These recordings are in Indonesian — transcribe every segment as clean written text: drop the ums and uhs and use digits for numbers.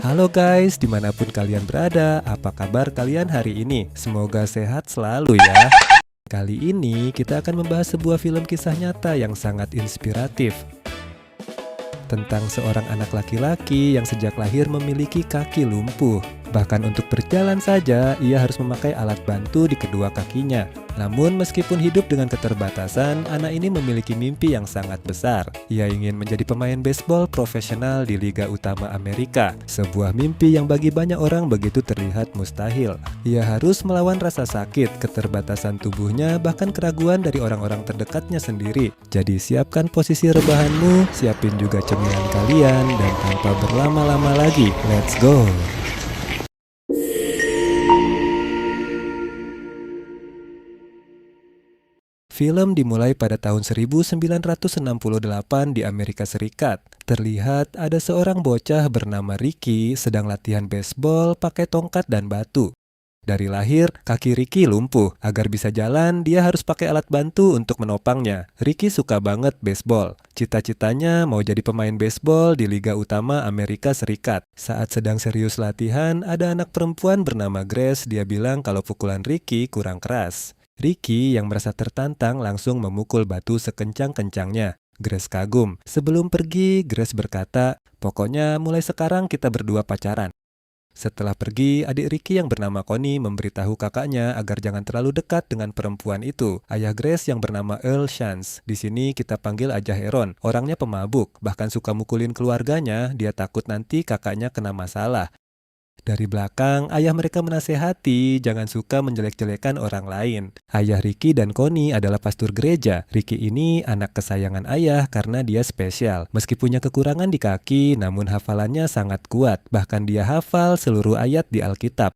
Halo guys, dimanapun kalian berada, apa kabar kalian hari ini? Semoga sehat selalu ya. Kali ini kita akan membahas sebuah film kisah nyata yang sangat inspiratif. Tentang seorang anak laki-laki yang sejak lahir memiliki kaki lumpuh. Bahkan untuk berjalan saja, ia harus memakai alat bantu di kedua kakinya. Namun meskipun hidup dengan keterbatasan, anak ini memiliki mimpi yang sangat besar. Ia ingin menjadi pemain baseball profesional di Liga Utama Amerika. Sebuah mimpi yang bagi banyak orang begitu terlihat mustahil. Ia harus melawan rasa sakit, keterbatasan tubuhnya, bahkan keraguan dari orang-orang terdekatnya sendiri. Jadi siapkan posisi rebahanmu, siapin juga cemilan kalian, dan tanpa berlama-lama lagi, let's go! Film dimulai pada tahun 1968 di Amerika Serikat. Terlihat ada seorang bocah bernama Ricky sedang latihan baseball pakai tongkat dan batu. Dari lahir, kaki Ricky lumpuh. Agar bisa jalan, dia harus pakai alat bantu untuk menopangnya. Ricky suka banget baseball. Cita-citanya mau jadi pemain baseball di Liga Utama Amerika Serikat. Saat sedang serius latihan, ada anak perempuan bernama Grace. Dia bilang kalau pukulan Ricky kurang keras. Ricky yang merasa tertantang langsung memukul batu sekencang-kencangnya. Grace kagum. Sebelum pergi, Grace berkata, "Pokoknya mulai sekarang kita berdua pacaran." Setelah pergi, adik Ricky yang bernama Connie memberitahu kakaknya agar jangan terlalu dekat dengan perempuan itu. Ayah Grace yang bernama Earl Shantz. Di sini kita panggil aja Aaron. Orangnya pemabuk, bahkan suka mukulin keluarganya. Dia takut nanti kakaknya kena masalah. Dari belakang, ayah mereka menasehati jangan suka menjelek-jelekan orang lain. Ayah Ricky dan Connie adalah pastor gereja. Ricky ini anak kesayangan ayah karena dia spesial. Meski punya kekurangan di kaki, namun hafalannya sangat kuat. Bahkan dia hafal seluruh ayat di Alkitab.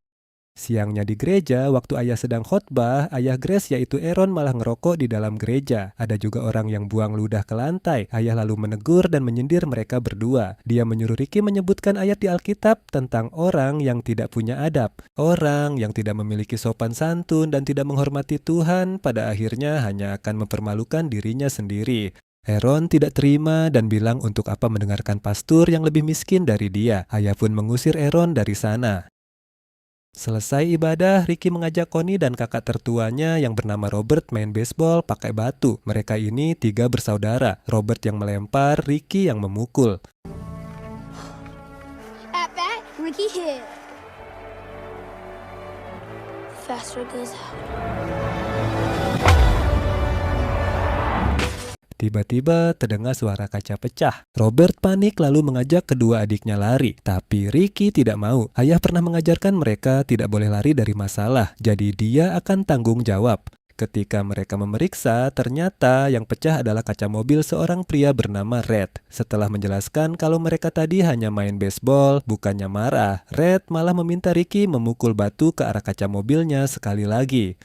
Siangnya di gereja, waktu ayah sedang khotbah, ayah Grace yaitu Aaron malah ngerokok di dalam gereja. Ada juga orang yang buang ludah ke lantai. Ayah lalu menegur dan menyindir mereka berdua. Dia menyuruh Ricky menyebutkan ayat di Alkitab tentang orang yang tidak punya adab. Orang yang tidak memiliki sopan santun dan tidak menghormati Tuhan pada akhirnya hanya akan mempermalukan dirinya sendiri. Aaron tidak terima dan bilang untuk apa mendengarkan pastor yang lebih miskin dari dia. Ayah pun mengusir Aaron dari sana. Selesai ibadah, Ricky mengajak Connie dan kakak tertuanya yang bernama Robert main baseball pakai batu. Mereka ini 3 bersaudara. Robert yang melempar, Ricky yang memukul. At bat, Ricky hit. Faster goes out. Tiba-tiba terdengar suara kaca pecah. Robert panik lalu mengajak kedua adiknya lari. Tapi Ricky tidak mau. Ayah pernah mengajarkan mereka tidak boleh lari dari masalah. Jadi dia akan tanggung jawab. Ketika mereka memeriksa, ternyata yang pecah adalah kaca mobil seorang pria bernama Red. Setelah menjelaskan kalau mereka tadi hanya main baseball, bukannya marah, Red malah meminta Ricky memukul batu ke arah kaca mobilnya sekali lagi.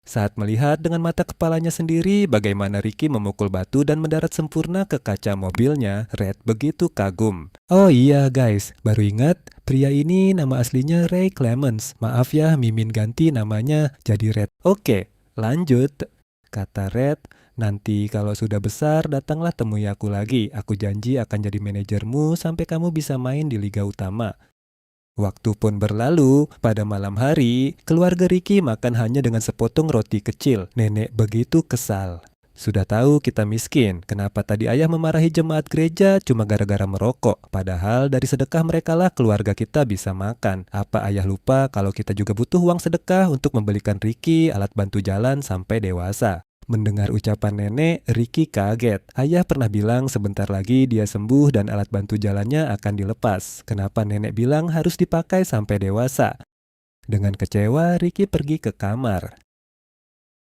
Saat melihat dengan mata kepalanya sendiri bagaimana Ricky memukul batu dan mendarat sempurna ke kaca mobilnya, Red begitu kagum. Oh iya guys, baru ingat, pria ini nama aslinya Ray Clemens. Maaf ya, Mimin ganti namanya jadi Red. Oke, lanjut. Kata Red, nanti kalau sudah besar datanglah temui aku lagi. Aku janji akan jadi manajermu sampai kamu bisa main di Liga Utama. Waktu pun berlalu, pada malam hari, keluarga Ricky makan hanya dengan sepotong roti kecil. Nenek begitu kesal. Sudah tahu kita miskin, kenapa tadi ayah memarahi jemaat gereja cuma gara-gara merokok? Padahal dari sedekah merekalah keluarga kita bisa makan. Apa ayah lupa kalau kita juga butuh uang sedekah untuk membelikan Ricky alat bantu jalan sampai dewasa? Mendengar ucapan nenek, Ricky kaget. Ayah pernah bilang sebentar lagi dia sembuh dan alat bantu jalannya akan dilepas. Kenapa nenek bilang harus dipakai sampai dewasa? Dengan kecewa, Ricky pergi ke kamar.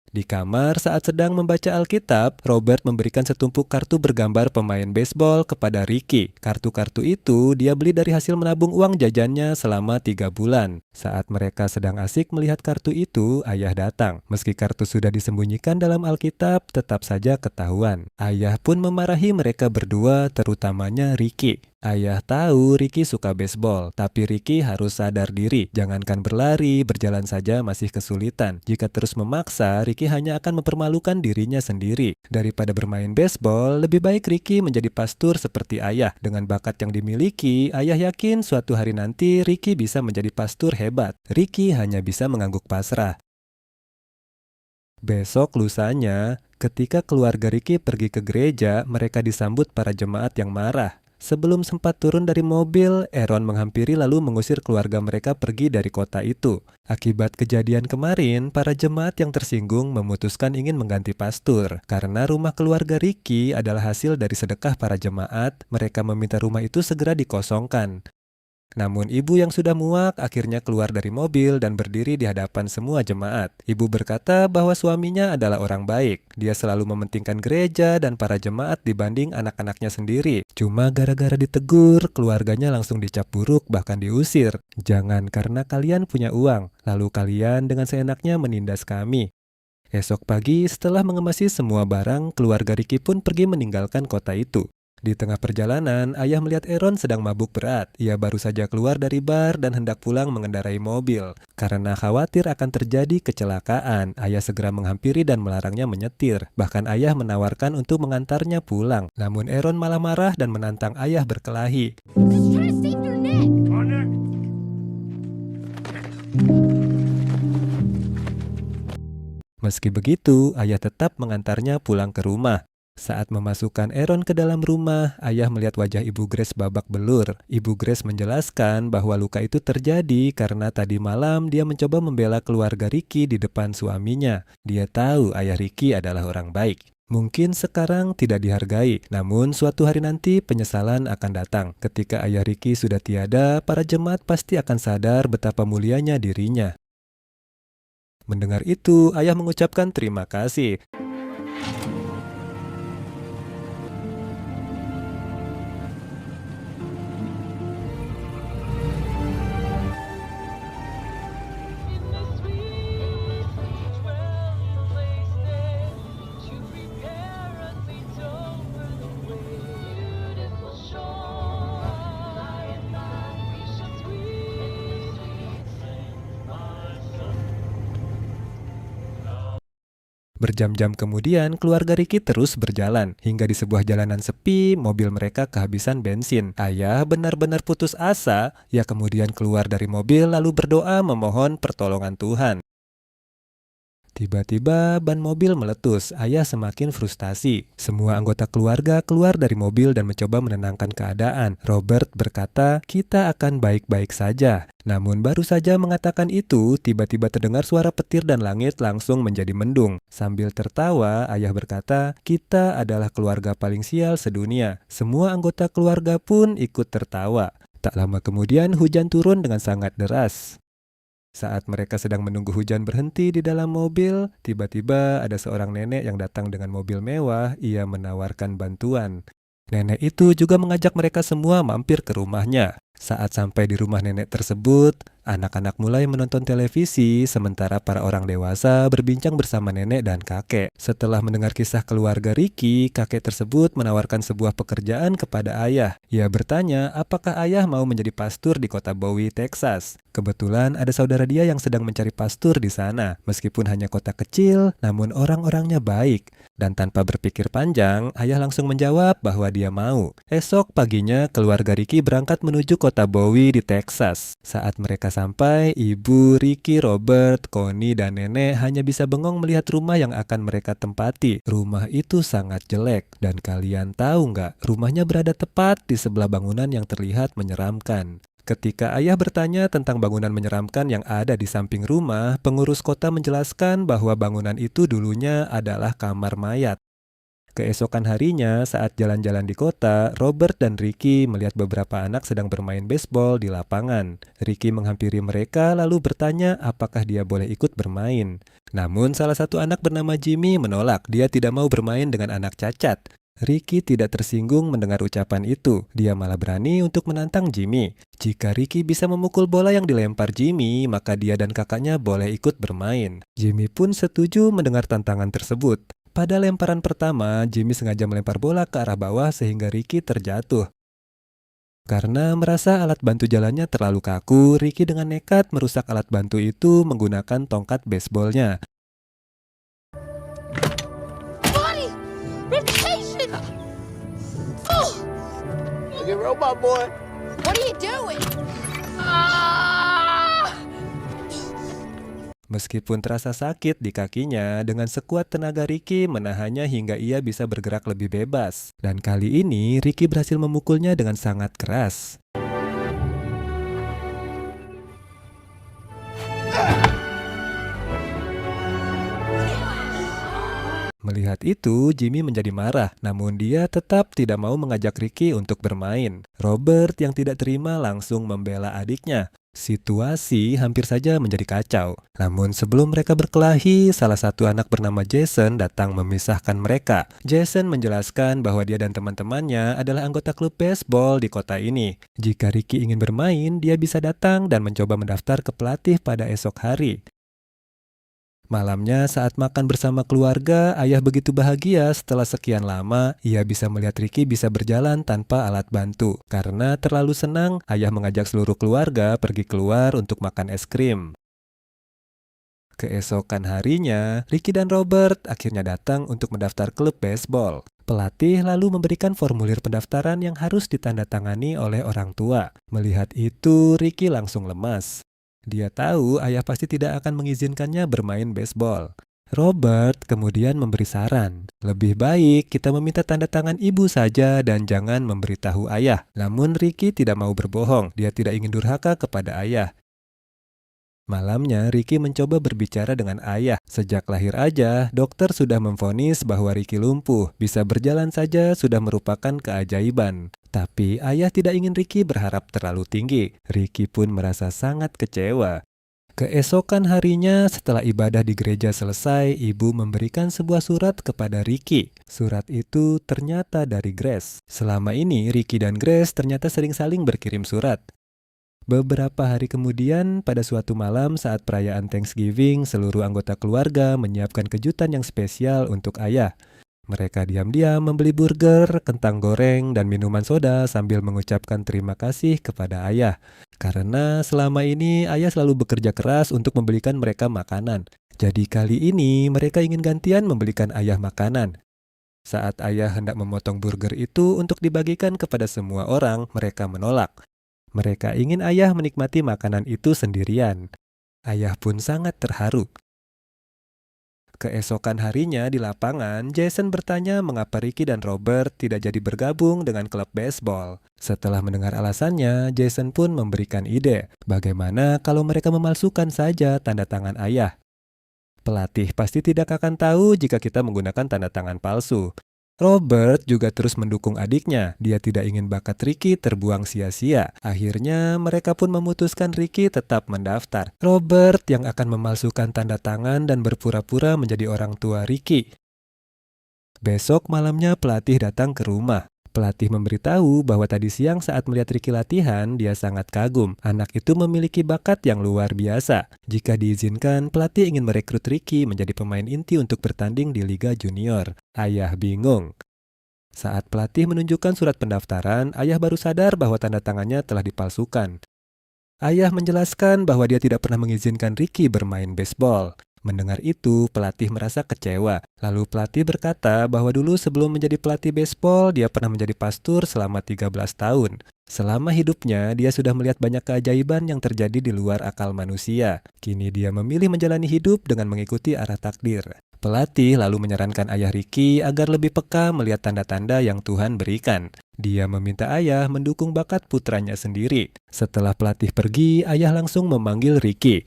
Di kamar saat sedang membaca Alkitab, Robert memberikan setumpuk kartu bergambar pemain baseball kepada Ricky. Kartu-kartu itu dia beli dari hasil menabung uang jajannya selama 3 bulan. Saat mereka sedang asik melihat kartu itu, ayah datang. Meski kartu sudah disembunyikan dalam Alkitab, tetap saja ketahuan. Ayah pun memarahi mereka berdua, terutamanya Ricky. Ayah tahu Ricky suka baseball, tapi Ricky harus sadar diri. Jangankan berlari, berjalan saja masih kesulitan. Jika terus memaksa, Ricky hanya akan mempermalukan dirinya sendiri. Daripada bermain baseball, lebih baik Ricky menjadi pastur seperti ayah. Dengan bakat yang dimiliki, ayah yakin suatu hari nanti Ricky bisa menjadi pastur hebat. Ricky hanya bisa mengangguk pasrah. Besok lusanya, ketika keluarga Ricky pergi ke gereja, mereka disambut para jemaat yang marah. Sebelum sempat turun dari mobil, Aaron menghampiri lalu mengusir keluarga mereka pergi dari kota itu. Akibat kejadian kemarin, para jemaat yang tersinggung memutuskan ingin mengganti pastur. Karena rumah keluarga Ricky adalah hasil dari sedekah para jemaat, mereka meminta rumah itu segera dikosongkan. Namun ibu yang sudah muak akhirnya keluar dari mobil dan berdiri di hadapan semua jemaat. Ibu berkata bahwa suaminya adalah orang baik. Dia selalu mementingkan gereja dan para jemaat dibanding anak-anaknya sendiri. Cuma gara-gara ditegur, keluarganya langsung dicap buruk bahkan diusir. Jangan karena kalian punya uang, lalu kalian dengan seenaknya menindas kami. Esok pagi setelah mengemasi semua barang, keluarga Ricky pun pergi meninggalkan kota itu. Di tengah perjalanan, ayah melihat Aaron sedang mabuk berat. Ia baru saja keluar dari bar dan hendak pulang mengendarai mobil. Karena khawatir akan terjadi kecelakaan, ayah segera menghampiri dan melarangnya menyetir. Bahkan ayah menawarkan untuk mengantarnya pulang. Namun Aaron malah marah dan menantang ayah berkelahi. Just try to save your neck. Meski begitu, ayah tetap mengantarnya pulang ke rumah. Saat memasukkan Aaron ke dalam rumah, ayah melihat wajah Ibu Grace babak belur. Ibu Grace menjelaskan bahwa luka itu terjadi karena tadi malam dia mencoba membela keluarga Ricky di depan suaminya. Dia tahu ayah Ricky adalah orang baik. Mungkin sekarang tidak dihargai, namun suatu hari nanti penyesalan akan datang. Ketika ayah Ricky sudah tiada, para jemaat pasti akan sadar betapa mulianya dirinya. Mendengar itu, ayah mengucapkan terima kasih. In the sweet dwelling place there, to prepare us seats over the way. Beautiful shore, by and by we shall sweet sing my song. Berjam-jam kemudian, keluarga Ricky terus berjalan. Hingga di sebuah jalanan sepi, mobil mereka kehabisan bensin. Ayah benar-benar putus asa. Ia kemudian keluar dari mobil lalu berdoa memohon pertolongan Tuhan. Tiba-tiba ban mobil meletus. Ayah semakin frustasi. Semua anggota keluarga keluar dari mobil dan mencoba menenangkan keadaan. Robert berkata, "Kita akan baik-baik saja." Namun baru saja mengatakan itu, tiba-tiba terdengar suara petir dan langit langsung menjadi mendung. Sambil tertawa, ayah berkata, "Kita adalah keluarga paling sial sedunia." Semua anggota keluarga pun ikut tertawa. Tak lama kemudian hujan turun dengan sangat deras. Saat mereka sedang menunggu hujan berhenti di dalam mobil, tiba-tiba ada seorang nenek yang datang dengan mobil mewah. Ia menawarkan bantuan. Nenek itu juga mengajak mereka semua mampir ke rumahnya. Saat sampai di rumah nenek tersebut, anak-anak mulai menonton televisi, sementara para orang dewasa berbincang bersama nenek dan kakek. Setelah mendengar kisah keluarga Ricky, kakek tersebut menawarkan sebuah pekerjaan kepada ayah. Ia bertanya apakah ayah mau menjadi pastur di kota Bowie, Texas. Kebetulan ada saudara dia yang sedang mencari pastur di sana. Meskipun hanya kota kecil, namun orang-orangnya baik. Dan tanpa berpikir panjang, ayah langsung menjawab bahwa dia mau. Esok paginya, keluarga Ricky berangkat menuju kota Bowie di Texas. Saat mereka sampai, ibu, Ricky, Robert, Connie, dan nenek hanya bisa bengong melihat rumah yang akan mereka tempati. Rumah itu sangat jelek. Dan kalian tahu nggak, rumahnya berada tepat di sebelah bangunan yang terlihat menyeramkan. Ketika ayah bertanya tentang bangunan menyeramkan yang ada di samping rumah, pengurus kota menjelaskan bahwa bangunan itu dulunya adalah kamar mayat. Keesokan harinya, saat jalan-jalan di kota, Robert dan Ricky melihat beberapa anak sedang bermain baseball di lapangan. Ricky menghampiri mereka lalu bertanya apakah dia boleh ikut bermain. Namun salah satu anak bernama Jimmy menolak, dia tidak mau bermain dengan anak cacat. Ricky tidak tersinggung mendengar ucapan itu. Dia malah berani untuk menantang Jimmy. Jika Ricky bisa memukul bola yang dilempar Jimmy, maka dia dan kakaknya boleh ikut bermain. Jimmy pun setuju mendengar tantangan tersebut. Pada lemparan pertama, Jimmy sengaja melempar bola ke arah bawah sehingga Ricky terjatuh. Karena merasa alat bantu jalannya terlalu kaku, Ricky dengan nekat merusak alat bantu itu menggunakan tongkat baseballnya. Bonnie! Rotation! Oh! Look at robot boy. What are you doing? Ah! Meskipun terasa sakit di kakinya, dengan sekuat tenaga Ricky menahannya hingga ia bisa bergerak lebih bebas. Dan kali ini Ricky berhasil memukulnya dengan sangat keras. Melihat itu, Jimmy menjadi marah, namun dia tetap tidak mau mengajak Ricky untuk bermain. Robert yang tidak terima langsung membela adiknya. Situasi hampir saja menjadi kacau. Namun sebelum mereka berkelahi, salah satu anak bernama Jason datang memisahkan mereka. Jason menjelaskan bahwa dia dan teman-temannya adalah anggota klub baseball di kota ini. Jika Ricky ingin bermain, dia bisa datang dan mencoba mendaftar ke pelatih pada esok hari. Malamnya saat makan bersama keluarga, ayah begitu bahagia setelah sekian lama ia bisa melihat Ricky bisa berjalan tanpa alat bantu. Karena terlalu senang, ayah mengajak seluruh keluarga pergi keluar untuk makan es krim. Keesokan harinya, Ricky dan Robert akhirnya datang untuk mendaftar klub baseball. Pelatih lalu memberikan formulir pendaftaran yang harus ditandatangani oleh orang tua. Melihat itu, Ricky langsung lemas. Dia tahu ayah pasti tidak akan mengizinkannya bermain baseball. Robert kemudian memberi saran, lebih baik kita meminta tanda tangan ibu saja dan jangan memberitahu ayah. Namun Ricky tidak mau berbohong, dia tidak ingin durhaka kepada ayah. Malamnya, Ricky mencoba berbicara dengan ayah. Sejak lahir aja, dokter sudah memvonis bahwa Ricky lumpuh. Bisa berjalan saja sudah merupakan keajaiban. Tapi ayah tidak ingin Ricky berharap terlalu tinggi. Ricky pun merasa sangat kecewa. Keesokan harinya, setelah ibadah di gereja selesai, ibu memberikan sebuah surat kepada Ricky. Surat itu ternyata dari Grace. Selama ini, Ricky dan Grace ternyata sering saling berkirim surat. Beberapa hari kemudian, pada suatu malam saat perayaan Thanksgiving, seluruh anggota keluarga menyiapkan kejutan yang spesial untuk ayah. Mereka diam-diam membeli burger, kentang goreng, dan minuman soda sambil mengucapkan terima kasih kepada ayah. Karena selama ini ayah selalu bekerja keras untuk membelikan mereka makanan. Jadi kali ini mereka ingin gantian membelikan ayah makanan. Saat ayah hendak memotong burger itu untuk dibagikan kepada semua orang, mereka menolak. Mereka ingin ayah menikmati makanan itu sendirian. Ayah pun sangat terharu. Keesokan harinya di lapangan, Jason bertanya mengapa Ricky dan Robert tidak jadi bergabung dengan klub baseball. Setelah mendengar alasannya, Jason pun memberikan ide. Bagaimana kalau mereka memalsukan saja tanda tangan ayah? Pelatih pasti tidak akan tahu jika kita menggunakan tanda tangan palsu. Robert juga terus mendukung adiknya. Dia tidak ingin bakat Ricky terbuang sia-sia. Akhirnya mereka pun memutuskan Ricky tetap mendaftar. Robert yang akan memalsukan tanda tangan dan berpura-pura menjadi orang tua Ricky. Besok malamnya pelatih datang ke rumah. Pelatih memberitahu bahwa tadi siang saat melihat Ricky latihan, dia sangat kagum. Anak itu memiliki bakat yang luar biasa. Jika diizinkan, pelatih ingin merekrut Ricky menjadi pemain inti untuk bertanding di Liga Junior. Ayah bingung. Saat pelatih menunjukkan surat pendaftaran, ayah baru sadar bahwa tanda tangannya telah dipalsukan. Ayah menjelaskan bahwa dia tidak pernah mengizinkan Ricky bermain baseball. Mendengar itu, pelatih merasa kecewa. Lalu pelatih berkata bahwa dulu sebelum menjadi pelatih baseball, dia pernah menjadi pastor selama 13 tahun. Selama hidupnya, dia sudah melihat banyak keajaiban yang terjadi di luar akal manusia. Kini dia memilih menjalani hidup dengan mengikuti arah takdir. Pelatih lalu menyarankan ayah Ricky agar lebih peka melihat tanda-tanda yang Tuhan berikan. Dia meminta ayah mendukung bakat putranya sendiri. Setelah pelatih pergi, ayah langsung memanggil Ricky.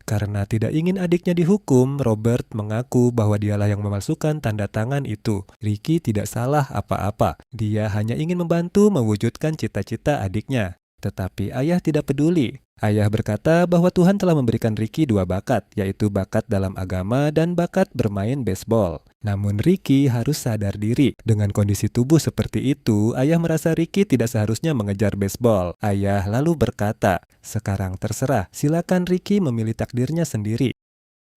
Karena tidak ingin adiknya dihukum, Robert mengaku bahwa dialah yang memalsukan tanda tangan itu. Ricky tidak salah apa-apa. Dia hanya ingin membantu mewujudkan cita-cita adiknya. Tetapi ayah tidak peduli. Ayah berkata bahwa Tuhan telah memberikan Ricky dua bakat, yaitu bakat dalam agama dan bakat bermain baseball. Namun Ricky harus sadar diri. Dengan kondisi tubuh seperti itu, ayah merasa Ricky tidak seharusnya mengejar baseball. Ayah lalu berkata, "Sekarang terserah, silakan Ricky memilih takdirnya sendiri."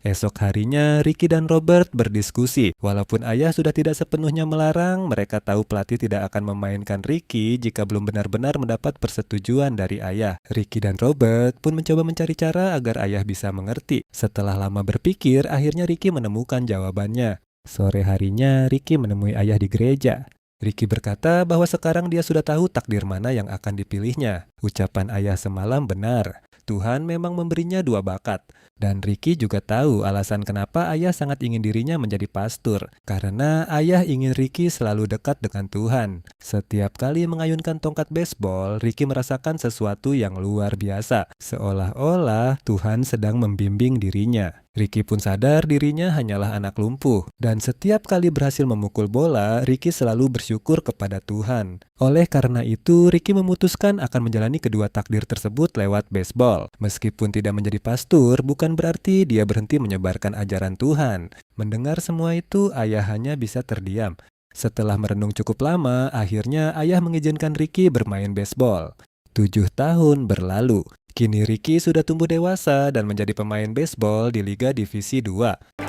Esok harinya, Ricky dan Robert berdiskusi. Walaupun ayah sudah tidak sepenuhnya melarang, mereka tahu pelatih tidak akan memainkan Ricky jika belum benar-benar mendapat persetujuan dari ayah. Ricky dan Robert pun mencoba mencari cara agar ayah bisa mengerti. Setelah lama berpikir, akhirnya Ricky menemukan jawabannya. Sore harinya, Ricky menemui ayah di gereja. Ricky berkata bahwa sekarang dia sudah tahu takdir mana yang akan dipilihnya. Ucapan ayah semalam benar. Tuhan memang memberinya 2 bakat. Dan Ricky juga tahu alasan kenapa ayah sangat ingin dirinya menjadi pastor. Karena ayah ingin Ricky selalu dekat dengan Tuhan. Setiap kali mengayunkan tongkat baseball, Ricky merasakan sesuatu yang luar biasa. Seolah-olah Tuhan sedang membimbing dirinya. Ricky pun sadar dirinya hanyalah anak lumpuh. Dan setiap kali berhasil memukul bola, Ricky selalu bersyukur kepada Tuhan. Oleh karena itu, Ricky memutuskan akan menjalani kedua takdir tersebut lewat baseball. Meskipun tidak menjadi pastor, bukan berarti dia berhenti menyebarkan ajaran Tuhan. Mendengar semua itu, ayah hanya bisa terdiam. Setelah merenung cukup lama, akhirnya ayah mengizinkan Ricky bermain baseball. 7 tahun berlalu. Kini Ricky sudah tumbuh dewasa dan menjadi pemain baseball di Liga Divisi 2.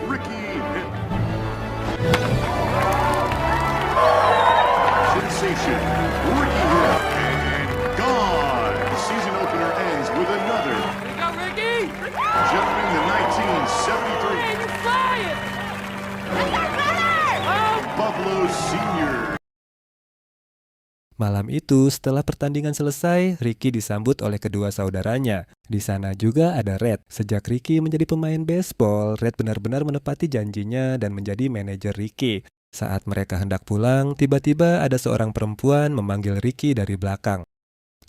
Ricky hit. Sensation. Ricky hit. And gone. The season opener ends with another. Here we go, Ricky! Gentlemen, the 1973 Hey, you're flying! Buffalo Senior. Malam itu, setelah pertandingan selesai, Ricky disambut oleh kedua saudaranya. Di sana juga ada Red. Sejak Ricky menjadi pemain baseball, Red benar-benar menepati janjinya dan menjadi manajer Ricky. Saat mereka hendak pulang, tiba-tiba ada seorang perempuan memanggil Ricky dari belakang.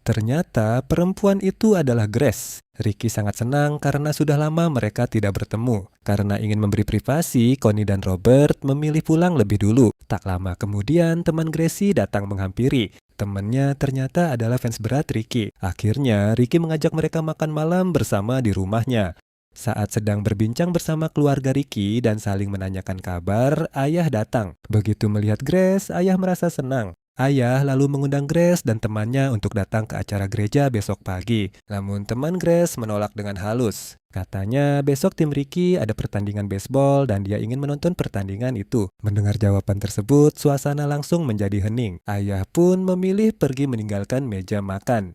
Ternyata perempuan itu adalah Grace. Ricky sangat senang karena sudah lama mereka tidak bertemu. Karena ingin memberi privasi, Connie dan Robert memilih pulang lebih dulu. Tak lama kemudian, teman Gracie datang menghampiri. Temannya ternyata adalah fans berat Ricky. Akhirnya, Ricky mengajak mereka makan malam bersama di rumahnya. Saat sedang berbincang bersama keluarga Ricky dan saling menanyakan kabar, ayah datang. Begitu melihat Grace, ayah merasa senang. Ayah lalu mengundang Grace dan temannya untuk datang ke acara gereja besok pagi. Namun teman Grace menolak dengan halus. Katanya besok tim Ricky ada pertandingan baseball dan dia ingin menonton pertandingan itu. Mendengar jawaban tersebut, suasana langsung menjadi hening. Ayah pun memilih pergi meninggalkan meja makan.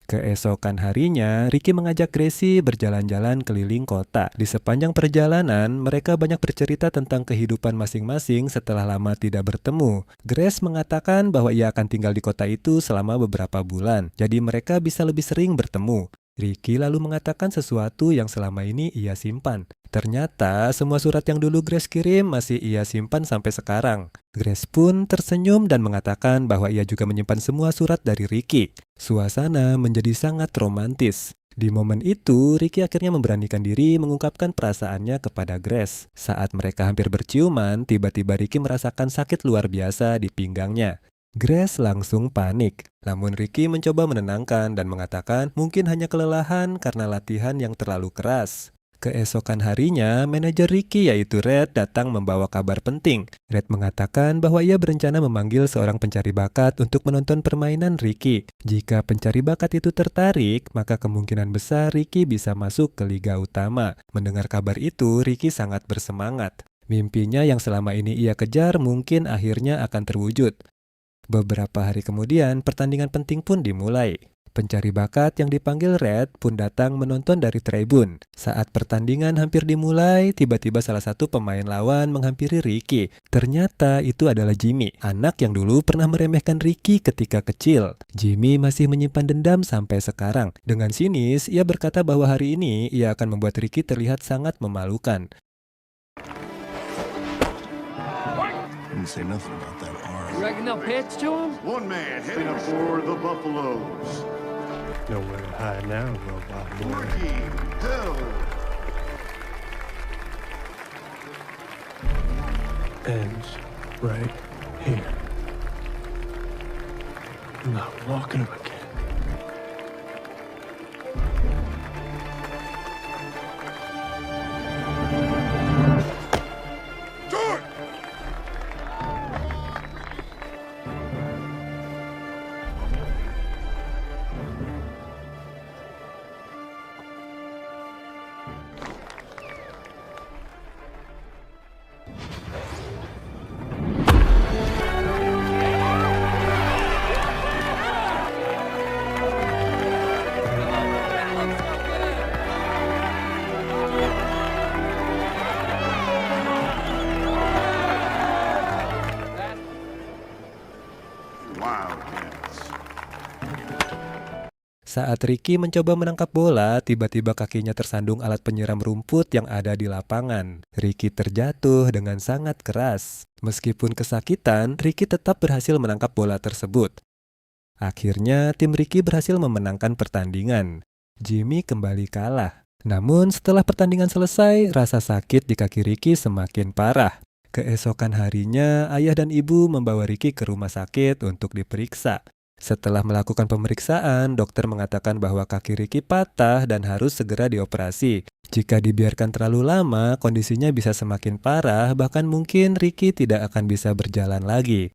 Keesokan harinya, Ricky mengajak Gracie berjalan-jalan keliling kota. Di sepanjang perjalanan, mereka banyak bercerita tentang kehidupan masing-masing setelah lama tidak bertemu. Grace mengatakan bahwa ia akan tinggal di kota itu selama beberapa bulan, jadi mereka bisa lebih sering bertemu. Ricky lalu mengatakan sesuatu yang selama ini ia simpan. Ternyata semua surat yang dulu Grace kirim masih ia simpan sampai sekarang. Grace pun tersenyum dan mengatakan bahwa ia juga menyimpan semua surat dari Ricky. Suasana menjadi sangat romantis. Di momen itu, Ricky akhirnya memberanikan diri mengungkapkan perasaannya kepada Grace. Saat mereka hampir berciuman, tiba-tiba Ricky merasakan sakit luar biasa di pinggangnya. Grace langsung panik. Namun Ricky mencoba menenangkan dan mengatakan mungkin hanya kelelahan karena latihan yang terlalu keras. Keesokan harinya, manajer Ricky yaitu Red datang membawa kabar penting. Red mengatakan bahwa ia berencana memanggil seorang pencari bakat untuk menonton permainan Ricky. Jika pencari bakat itu tertarik, maka kemungkinan besar Ricky bisa masuk ke Liga Utama. Mendengar kabar itu, Ricky sangat bersemangat. Mimpinya yang selama ini ia kejar mungkin akhirnya akan terwujud. Beberapa hari kemudian, pertandingan penting pun dimulai. Pencari bakat yang dipanggil Red pun datang menonton dari tribun. Saat pertandingan hampir dimulai, tiba-tiba salah satu pemain lawan menghampiri Ricky. Ternyata itu adalah Jimmy, anak yang dulu pernah meremehkan Ricky ketika kecil. Jimmy masih menyimpan dendam sampai sekarang. Dengan sinis, ia berkata bahwa hari ini ia akan membuat Ricky terlihat sangat memalukan. Didn't say nothing about that arm. Reckon they'll pitch to him? One man heading up for the Buffaloes. Nowhere to hide now, robot boy. Ricky Hill. Ends right here. I'm not walking him again. Wildcats. Saat Ricky mencoba menangkap bola, tiba-tiba kakinya tersandung alat penyiram rumput yang ada di lapangan. Ricky terjatuh dengan sangat keras. Meskipun kesakitan, Ricky tetap berhasil menangkap bola tersebut. Akhirnya, tim Ricky berhasil memenangkan pertandingan. Jimmy kembali kalah. Namun, setelah pertandingan selesai, rasa sakit di kaki Ricky semakin parah. Keesokan harinya, ayah dan ibu membawa Ricky ke rumah sakit untuk diperiksa. Setelah melakukan pemeriksaan, dokter mengatakan bahwa kaki Ricky patah dan harus segera dioperasi. Jika dibiarkan terlalu lama, kondisinya bisa semakin parah, bahkan mungkin Ricky tidak akan bisa berjalan lagi.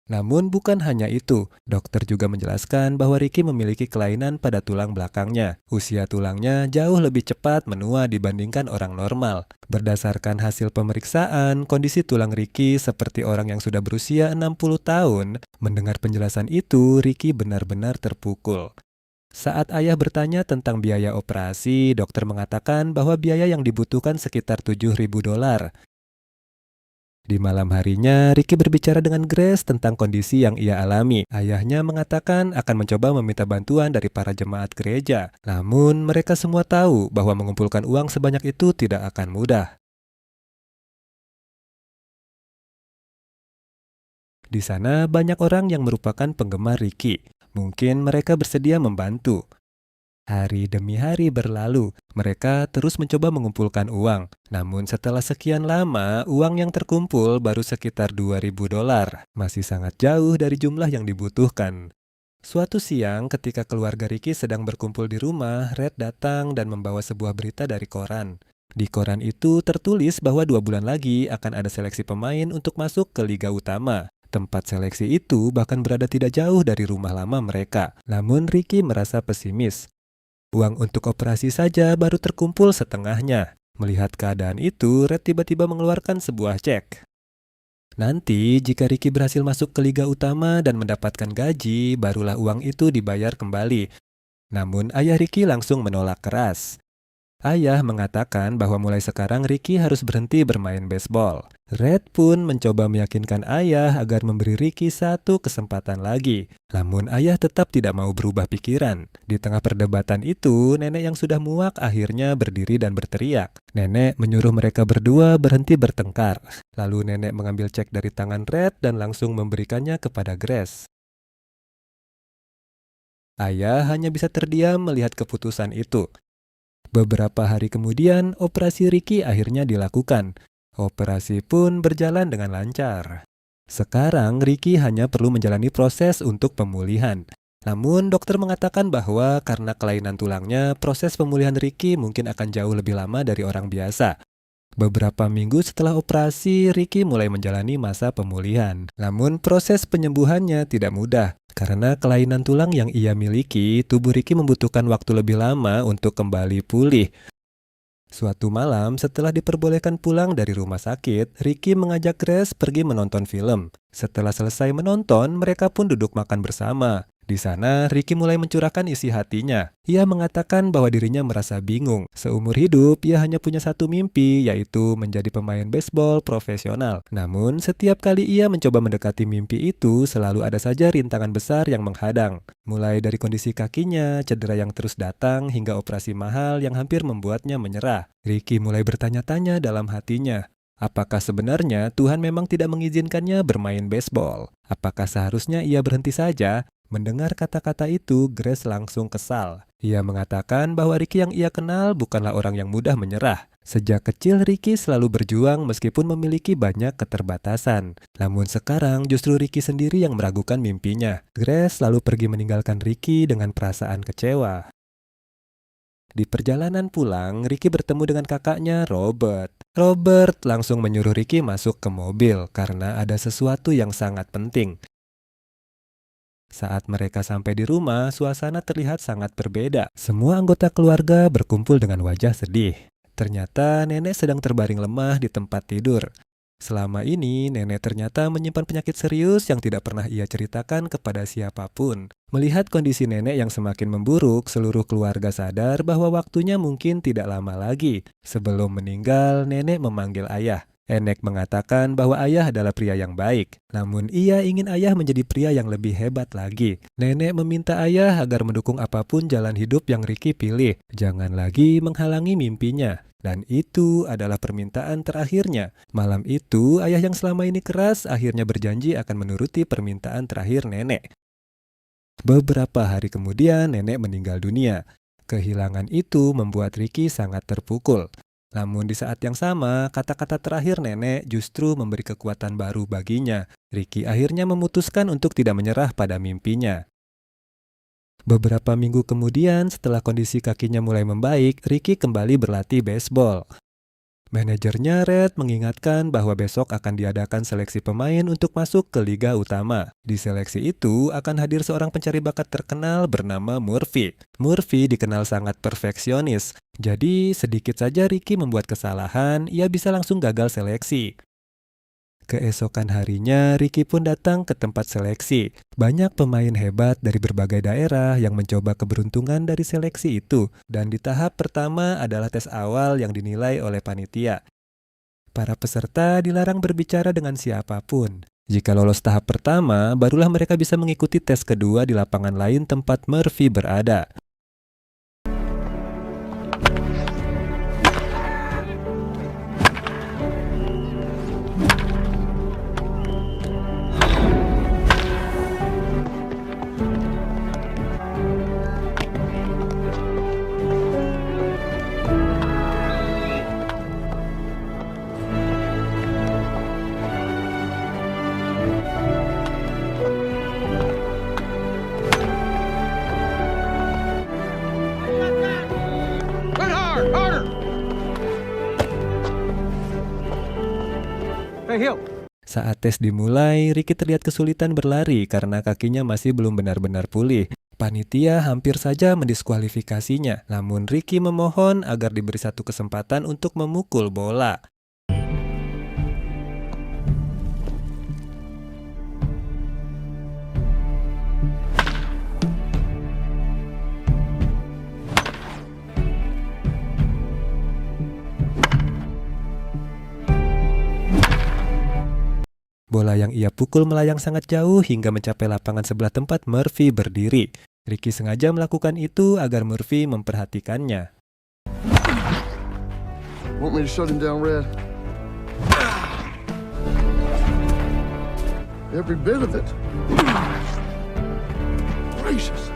Namun bukan hanya itu, dokter juga menjelaskan bahwa Ricky memiliki kelainan pada tulang belakangnya. Usia tulangnya jauh lebih cepat menua dibandingkan orang normal. Berdasarkan hasil pemeriksaan, kondisi tulang Ricky seperti orang yang sudah berusia 60 tahun. Mendengar penjelasan itu, Ricky benar-benar terpukul. Saat ayah bertanya tentang biaya operasi, dokter mengatakan bahwa biaya yang dibutuhkan sekitar $7.000. Di malam harinya, Ricky berbicara dengan Grace tentang kondisi yang ia alami. Ayahnya mengatakan akan mencoba meminta bantuan dari para jemaat gereja. Namun, mereka semua tahu bahwa mengumpulkan uang sebanyak itu tidak akan mudah. Di sana, banyak orang yang merupakan penggemar Ricky. Mungkin mereka bersedia membantu. Hari demi hari berlalu, mereka terus mencoba mengumpulkan uang. Namun setelah sekian lama, uang yang terkumpul baru sekitar $2.000. Masih sangat jauh dari jumlah yang dibutuhkan. Suatu siang, ketika keluarga Ricky sedang berkumpul di rumah, Red datang dan membawa sebuah berita dari koran. Di koran itu tertulis bahwa 2 bulan lagi akan ada seleksi pemain untuk masuk ke Liga Utama. Tempat seleksi itu bahkan berada tidak jauh dari rumah lama mereka. Namun Ricky merasa pesimis. Uang untuk operasi saja baru terkumpul setengahnya. Melihat keadaan itu, Red tiba-tiba mengeluarkan sebuah cek. Nanti, jika Ricky berhasil masuk ke Liga Utama dan mendapatkan gaji, barulah uang itu dibayar kembali. Namun, ayah Ricky langsung menolak keras. Ayah mengatakan bahwa mulai sekarang Ricky harus berhenti bermain baseball. Red pun mencoba meyakinkan ayah agar memberi Ricky satu kesempatan lagi. Namun ayah tetap tidak mau berubah pikiran. Di tengah perdebatan itu, nenek yang sudah muak akhirnya berdiri dan berteriak. Nenek menyuruh mereka berdua berhenti bertengkar. Lalu nenek mengambil cek dari tangan Red dan langsung memberikannya kepada Grace. Ayah hanya bisa terdiam melihat keputusan itu. Beberapa hari kemudian, operasi Ricky akhirnya dilakukan. Operasi pun berjalan dengan lancar. Sekarang, Ricky hanya perlu menjalani proses untuk pemulihan. Namun, dokter mengatakan bahwa karena kelainan tulangnya, proses pemulihan Ricky mungkin akan jauh lebih lama dari orang biasa. Beberapa minggu setelah operasi, Ricky mulai menjalani masa pemulihan. Namun, proses penyembuhannya tidak mudah. Karena kelainan tulang yang ia miliki, tubuh Ricky membutuhkan waktu lebih lama untuk kembali pulih. Suatu malam, setelah diperbolehkan pulang dari rumah sakit, Ricky mengajak Grace pergi menonton film. Setelah selesai menonton, mereka pun duduk makan bersama. Di sana, Ricky mulai mencurahkan isi hatinya. Ia mengatakan bahwa dirinya merasa bingung. Seumur hidup, ia hanya punya satu mimpi, yaitu menjadi pemain baseball profesional. Namun, setiap kali ia mencoba mendekati mimpi itu, selalu ada saja rintangan besar yang menghadang. Mulai dari kondisi kakinya, cedera yang terus datang, hingga operasi mahal yang hampir membuatnya menyerah. Ricky mulai bertanya-tanya dalam hatinya. Apakah sebenarnya Tuhan memang tidak mengizinkannya bermain baseball? Apakah seharusnya ia berhenti saja? Mendengar kata-kata itu, Grace langsung kesal. Ia mengatakan bahwa Ricky yang ia kenal bukanlah orang yang mudah menyerah. Sejak kecil, Ricky selalu berjuang meskipun memiliki banyak keterbatasan. Namun sekarang justru Ricky sendiri yang meragukan mimpinya. Grace lalu pergi meninggalkan Ricky dengan perasaan kecewa. Di perjalanan pulang, Ricky bertemu dengan kakaknya, Robert. Robert langsung menyuruh Ricky masuk ke mobil karena ada sesuatu yang sangat penting. Saat mereka sampai di rumah, suasana terlihat sangat berbeda. Semua anggota keluarga berkumpul dengan wajah sedih. Ternyata nenek sedang terbaring lemah di tempat tidur. Selama ini, nenek ternyata menyimpan penyakit serius yang tidak pernah ia ceritakan kepada siapapun. Melihat kondisi nenek yang semakin memburuk, seluruh keluarga sadar bahwa waktunya mungkin tidak lama lagi. Sebelum meninggal, nenek memanggil ayah. Enek mengatakan bahwa ayah adalah pria yang baik, namun ia ingin ayah menjadi pria yang lebih hebat lagi. Nenek meminta ayah agar mendukung apapun jalan hidup yang Ricky pilih, jangan lagi menghalangi mimpinya. Dan itu adalah permintaan terakhirnya. Malam itu, ayah yang selama ini keras akhirnya berjanji akan menuruti permintaan terakhir nenek. Beberapa hari kemudian, nenek meninggal dunia. Kehilangan itu membuat Ricky sangat terpukul. Namun di saat yang sama, kata-kata terakhir nenek justru memberi kekuatan baru baginya. Ricky akhirnya memutuskan untuk tidak menyerah pada mimpinya. Beberapa minggu kemudian, setelah kondisi kakinya mulai membaik, Ricky kembali berlatih baseball. Manajernya Red mengingatkan bahwa besok akan diadakan seleksi pemain untuk masuk ke Liga Utama. Di seleksi itu akan hadir seorang pencari bakat terkenal bernama Murphy. Murphy dikenal sangat perfeksionis, jadi sedikit saja Ricky membuat kesalahan, ia bisa langsung gagal seleksi. Keesokan harinya, Ricky pun datang ke tempat seleksi. Banyak pemain hebat dari berbagai daerah yang mencoba keberuntungan dari seleksi itu. Dan di tahap pertama adalah tes awal yang dinilai oleh panitia. Para peserta dilarang berbicara dengan siapapun. Jika lolos tahap pertama, barulah mereka bisa mengikuti tes kedua di lapangan lain tempat Murphy berada. Saat tes dimulai, Ricky terlihat kesulitan berlari karena kakinya masih belum benar-benar pulih. Panitia hampir saja mendiskualifikasinya, namun Ricky memohon agar diberi satu kesempatan untuk memukul bola. Bola yang ia pukul melayang sangat jauh hingga mencapai lapangan sebelah tempat Murphy berdiri. Ricky sengaja melakukan itu agar Murphy memperhatikannya. Want me to shut him down, Red? Every bit of it. Gracious.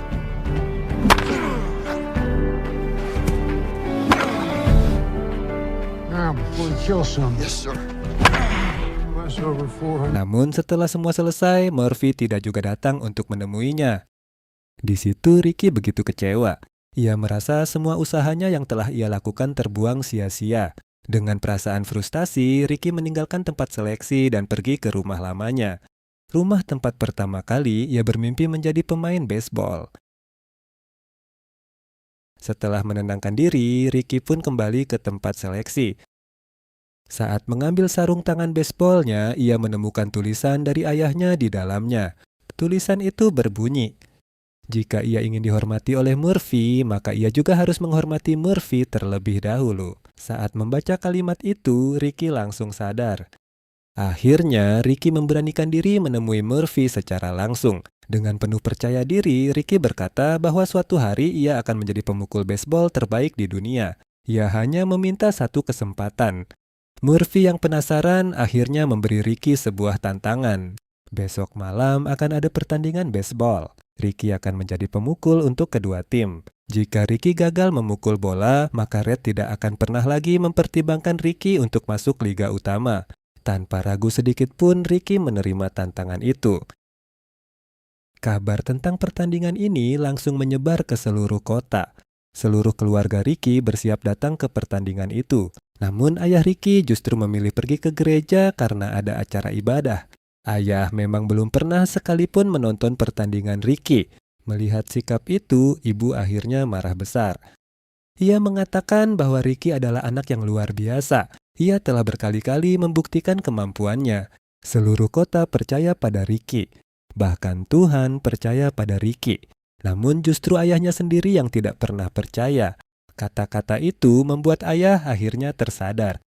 Now, before you kill some, Yes, sir. that's over 400. Namun setelah semua selesai, Murphy tidak juga datang untuk menemuinya. Di situ Ricky begitu kecewa. Ia merasa semua usahanya yang telah ia lakukan terbuang sia-sia. Dengan perasaan frustasi, Ricky meninggalkan tempat seleksi dan pergi ke rumah lamanya. Rumah tempat pertama kali ia bermimpi menjadi pemain baseball. Setelah menenangkan diri, Ricky pun kembali ke tempat seleksi. Saat mengambil sarung tangan baseballnya, ia menemukan tulisan dari ayahnya di dalamnya. Tulisan itu berbunyi, "Jika ia ingin dihormati oleh Murphy, maka ia juga harus menghormati Murphy terlebih dahulu." Saat membaca kalimat itu, Ricky langsung sadar. Akhirnya, Ricky memberanikan diri menemui Murphy secara langsung. Dengan penuh percaya diri, Ricky berkata bahwa suatu hari ia akan menjadi pemukul baseball terbaik di dunia. Ia hanya meminta satu kesempatan. Murphy yang penasaran akhirnya memberi Ricky sebuah tantangan. Besok malam akan ada pertandingan baseball. Ricky akan menjadi pemukul untuk kedua tim. Jika Ricky gagal memukul bola, maka Red tidak akan pernah lagi mempertimbangkan Ricky untuk masuk Liga Utama. Tanpa ragu sedikit pun, Ricky menerima tantangan itu. Kabar tentang pertandingan ini langsung menyebar ke seluruh kota. Seluruh keluarga Ricky bersiap datang ke pertandingan itu. Namun ayah Ricky justru memilih pergi ke gereja karena ada acara ibadah. Ayah memang belum pernah sekalipun menonton pertandingan Ricky. Melihat sikap itu, ibu akhirnya marah besar. Ia mengatakan bahwa Ricky adalah anak yang luar biasa. Ia telah berkali-kali membuktikan kemampuannya. Seluruh kota percaya pada Ricky. Bahkan Tuhan percaya pada Ricky. Namun justru ayahnya sendiri yang tidak pernah percaya. Kata-kata itu membuat ayah akhirnya tersadar.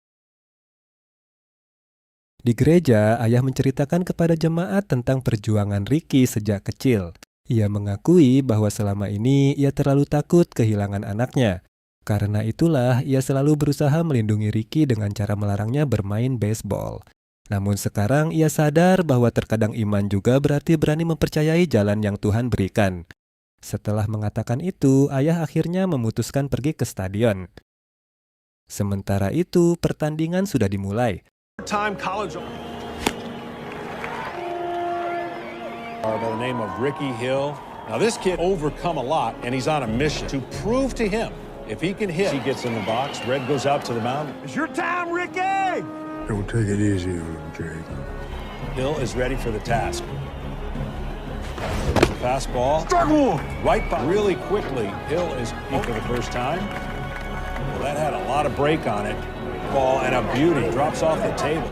Di gereja, ayah menceritakan kepada jemaat tentang perjuangan Ricky sejak kecil. Ia mengakui bahwa selama ini ia terlalu takut kehilangan anaknya. Karena itulah, ia selalu berusaha melindungi Ricky dengan cara melarangnya bermain baseball. Namun sekarang ia sadar bahwa terkadang iman juga berarti berani mempercayai jalan yang Tuhan berikan. Setelah mengatakan itu, ayah akhirnya memutuskan pergi ke stadion. Sementara itu, pertandingan sudah dimulai. Time college by the name of Ricky Hill. Now this kid overcome a lot, and he's on a mission to prove to him if he can hit. He gets in the box. Red goes out to the mound. It's your time, Ricky. Don't take it easy on him, Jake. Hill is ready for the task. Fastball. Right by really quickly. Hill is for the first time. Well, that had a lot of break on it. Ball and a beauty. Drops off the table.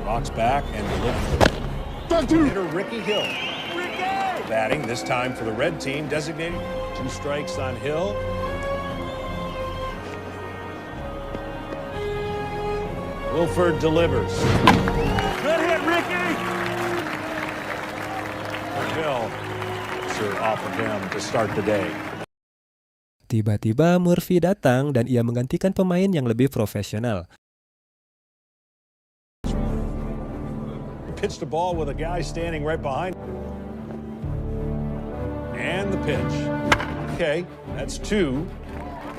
Rocks back and delivers. Hitter Ricky Hill. Batting this time for the red team. Designated 2 strikes on Hill. Wilford delivers. Good hit, Ricky! Hill off of him to start the day. Tiba-tiba Murphy datang dan ia menggantikan pemain yang lebih profesional. Pitched the ball with a guy standing right behind. And the pitch. Okay, that's 2.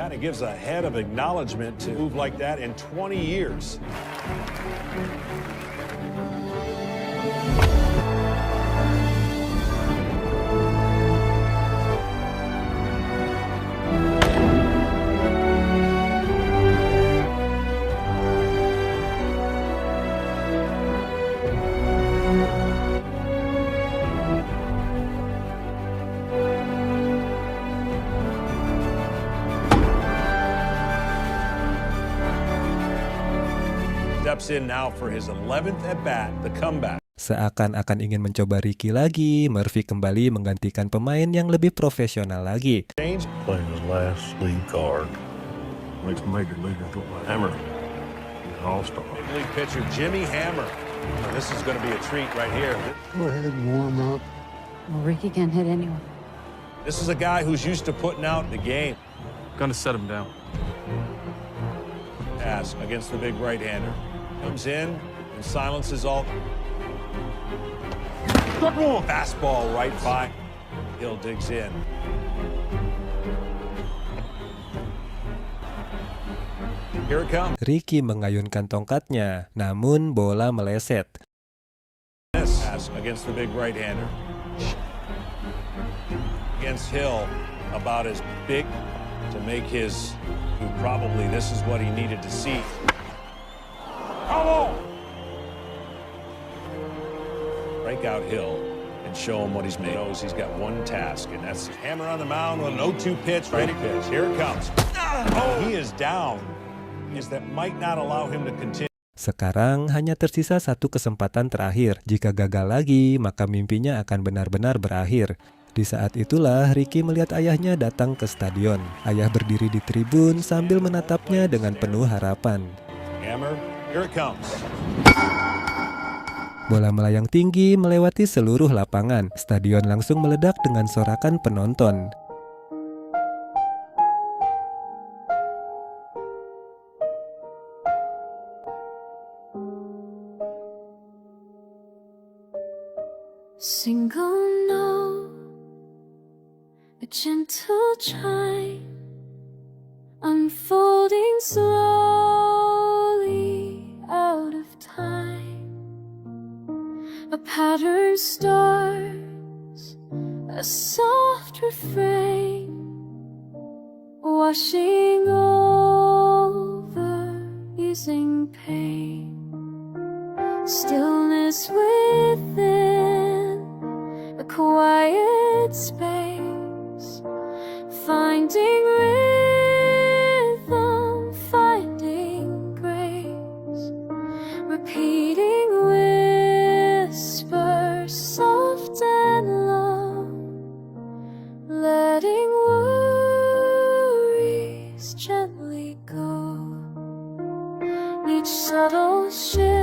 Kind of gives a head of acknowledgement to move like that in 20 years. Steps in now for his 11th at-bat, the comeback. Seakan-akan ingin mencoba Ricky lagi, Murphy kembali menggantikan pemain yang lebih profesional lagi. Change. Playing his last league card. Makes major leaguers look like Hammer. He's an all-star. Big league pitcher Jimmy Hammer. Now, this is going to be a treat right here. Go ahead and warm up. Well, Ricky can't hit anyone. This is a guy who's used to putting out the game. Gonna set him down. Pass against the big right-hander. Comes in and silences all. Fastball right by. Hill digs in. Here it comes. Ricky mengayunkan tongkatnya, namun bola meleset. Pass against the big right-hander. Against Hill, about as big to make his. Probably this is what he needed to see. Come on! Break out Hill and show him what he's made. He knows he's got one task, and that's hammer on the mound with an 0-2 pitch, ready pitch. Here it comes. Oh, he is down. That might not allow him to continue. Sekarang hanya tersisa 1 kesempatan terakhir. Jika gagal lagi, maka mimpinya akan benar-benar berakhir. Di saat itulah Ricky melihat ayahnya datang ke stadion. Ayah berdiri di tribun sambil menatapnya dengan penuh harapan. Hammer, here it comes. Bola melayang tinggi melewati seluruh lapangan. Stadion langsung meledak dengan sorakan penonton. Single note, a gentle chime, unfolding slowly out of time. A pattern starts, a soft refrain, washing over, easing pain. Stillness within, a quiet space, finding rhythm, finding grace, repeating whispers, soft and low, letting worries gently go. ocean.